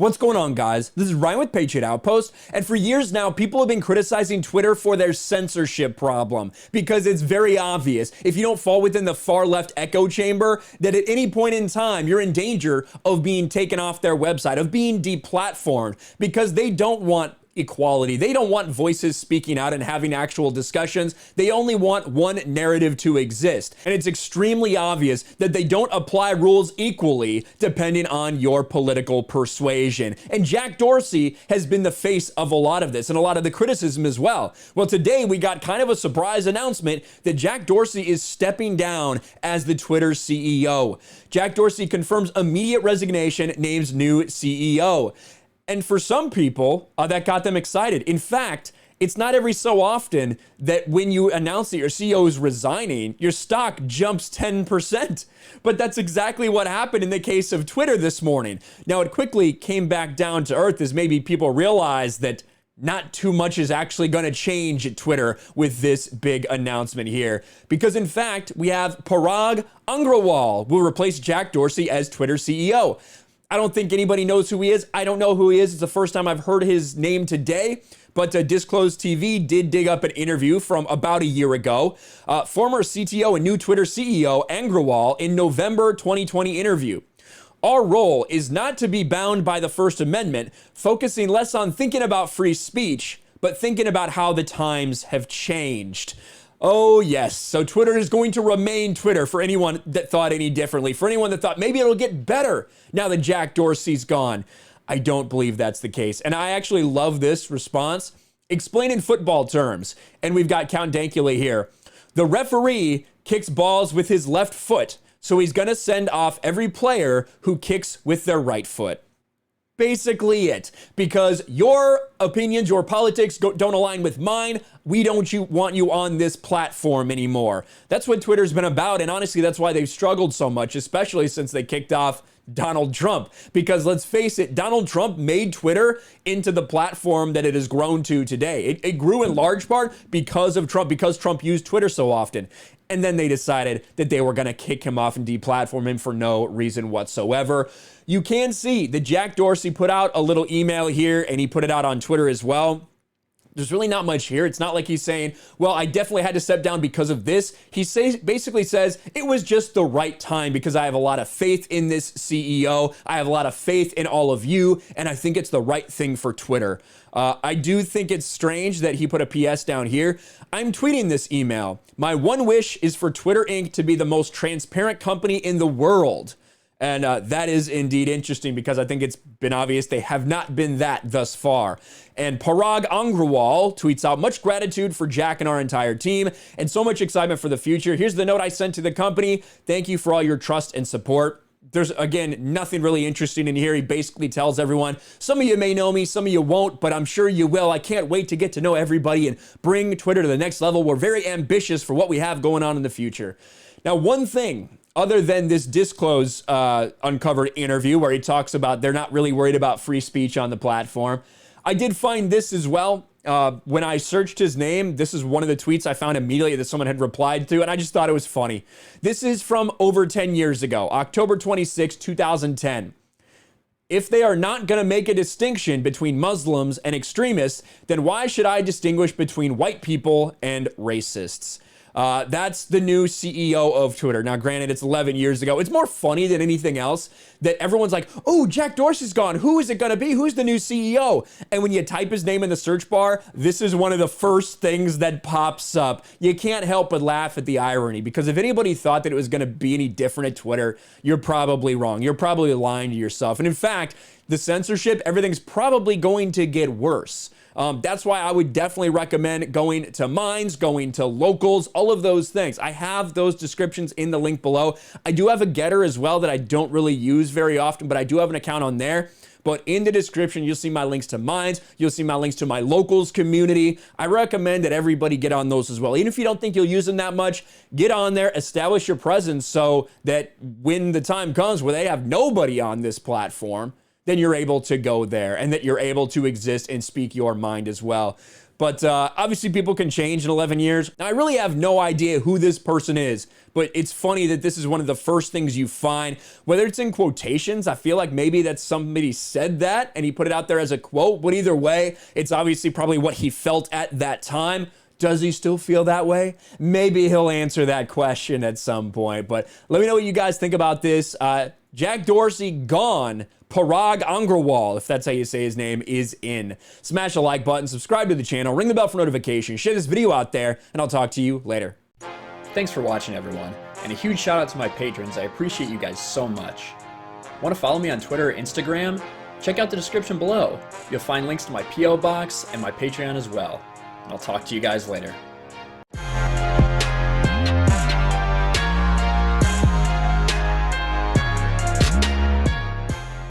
What's going on, guys? This is Ryan with Patriot Outpost, and for years now, people have been criticizing Twitter for their censorship problem because it's very obvious. If you don't fall within the far left echo chamber, that at any point in time, you're in danger of being taken off their website, of being deplatformed, because they don't want equality. They don't want voices speaking out and having actual discussions. They only want one narrative to exist. And it's extremely obvious that they don't apply rules equally depending on your political persuasion. And Jack Dorsey has been the face of a lot of this and a lot of the criticism as well. Well, today we got kind of a surprise announcement that Jack Dorsey is stepping down as the Twitter CEO. Jack Dorsey confirms immediate resignation, names new CEO. And for some people, that got them excited. In fact, it's not every so often that when you announce that your CEO is resigning, your stock jumps 10%. But that's exactly what happened in the case of Twitter this morning. Now, it quickly came back down to earth as maybe people realized that not too much is actually going to change at Twitter with this big announcement here. Because in fact, we have Parag Agrawal will replace Jack Dorsey as Twitter CEO. I don't think anybody knows who he is. I don't know who he is. It's the first time I've heard his name today. But Disclosed TV did dig up an interview from about a year ago. Former CTO and new Twitter CEO Agrawal in November 2020 interview. Our role is not to be bound by the First Amendment, focusing less on thinking about free speech, but thinking about how the times have changed. Oh, yes. So Twitter is going to remain Twitter for anyone that thought any differently, for anyone that thought maybe it'll get better now that Jack Dorsey's gone. I don't believe that's the case. And I actually love this response. Explain in football terms. And we've got Count Dankula here. The referee kicks balls with his left foot, so he's going to send off every player who kicks with their right foot. Basically it, because your opinions, your politics don't align with mine. We don't want you on this platform anymore. That's what Twitter's been about, and honestly, that's why they've struggled so much, especially since they kicked off Donald Trump. Because let's face it, Donald Trump made Twitter into the platform that it has grown to today. It grew in large part because of Trump, because Trump used Twitter so often. And then they decided that they were going to kick him off and deplatform him for no reason whatsoever. You can see that Jack Dorsey put out a little email here, and he put it out on Twitter as well. There's really not much here. It's not like he's saying, well, I definitely had to step down because of this. He basically says it was just the right time because I have a lot of faith in this CEO. I have a lot of faith in all of you, and I think it's the right thing for Twitter. I do think it's strange that he put a PS down here. I'm tweeting this email. My one wish is for Twitter Inc. to be the most transparent company in the world. And that is indeed interesting because I think it's been obvious they have not been that thus far. And Parag Agrawal tweets out, much gratitude for Jack and our entire team and so much excitement for the future. Here's the note I sent to the company. Thank you for all your trust and support. There's, again, nothing really interesting in here. He basically tells everyone, some of you may know me, some of you won't, but I'm sure you will. I can't wait to get to know everybody and bring Twitter to the next level. We're very ambitious for what we have going on in the future. Now, one thing, other than this Disclose uncovered interview where he talks about they're not really worried about free speech on the platform, I did find this as well. When I searched his name, this is one of the tweets I found immediately that someone had replied to, and I just thought it was funny. This is from over 10 years ago, October 26, 2010. If they are not going to make a distinction between Muslims and extremists, then why should I distinguish between white people and racists? That's the new CEO of Twitter. Now, granted, it's 11 years ago. It's more funny than anything else that everyone's like, oh, Jack Dorsey's gone. Who is it going to be? Who's the new CEO? And when you type his name in the search bar, this is one of the first things that pops up. You can't help but laugh at the irony, because if anybody thought that it was going to be any different at Twitter, you're probably wrong. You're probably lying to yourself. And in fact, the censorship, everything's probably going to get worse. That's why I would definitely recommend going to Minds, going to Locals, all of those things. I have those descriptions in the link below. I do have a Getter as well that I don't really use very often, but I do have an account on there. But in the description, you'll see my links to Minds. You'll see my links to my Locals community. I recommend that everybody get on those as well. Even if you don't think you'll use them that much, get on there, establish your presence so that when the time comes where they have nobody on this platform, then you're able to go there and that you're able to exist and speak your mind as well. But obviously people can change in 11 years. Now, I really have no idea who this person is, but it's funny that this is one of the first things you find, whether it's in quotations. I feel like maybe that somebody said that and he put it out there as a quote, but either way, it's obviously probably what he felt at that time. Does he still feel that way? Maybe he'll answer that question at some point, but let me know what you guys think about this. Jack Dorsey gone. Parag Agrawal, if that's how you say his name, is in. Smash the like button, subscribe to the channel, ring the bell for notifications, share this video out there, and I'll talk to you later. Thanks for watching, everyone, and a huge shout out to my patrons. I appreciate you guys so much. Want to follow me on Twitter or Instagram? Check out the description below. You'll find links to my P.O. box and my Patreon as well. And I'll talk to you guys later.